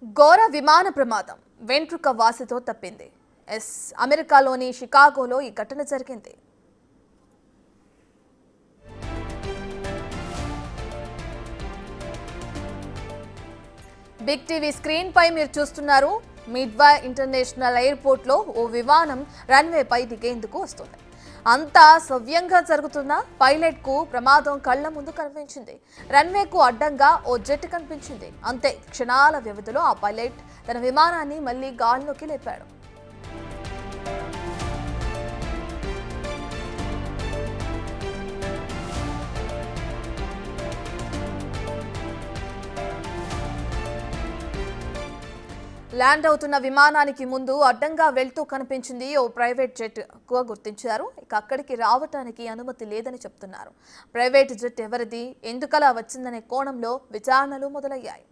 ఘోర విమాన ప్రమాదం వెంట్రుక వాసితో తప్పింది. అమెరికాలోని షికాగోలో ఈ ఘటన జరిగింది. బిగ్ టీవీ స్క్రీన్ పై మీరు చూస్తున్నారు. మిడ్వే ఇంటర్నేషనల్ ఎయిర్పోర్ట్ లో ఓ విమానం రన్వే పై దిగేందుకు వస్తుంది. అంతా సవ్యంగా జరుగుతున్న పైలట్ కు ప్రమాదం కళ్ల ముందు కనిపించింది. రన్వేకు అడ్డంగా ఓ జెట్ కనిపించింది. అంతే క్షణాల వ్యవధిలో ఆ పైలట్ తన విమానాన్ని మళ్లీ గాల్లోకి లేపాడు. ల్యాండ్ అవుతున్న విమానానికి ముందు అడ్డంగా వెళ్తూ కనిపించింది ఓ ప్రైవేట్ జెట్ గా గుర్తించారు. ఇక అక్కడికి రావటానికి అనుమతి లేదని చెప్తున్నారు. ప్రైవేట్ జెట్ ఎవరిది, ఎందుకలా వచ్చిందనే కోణంలో విచారణలు మొదలయ్యాయి.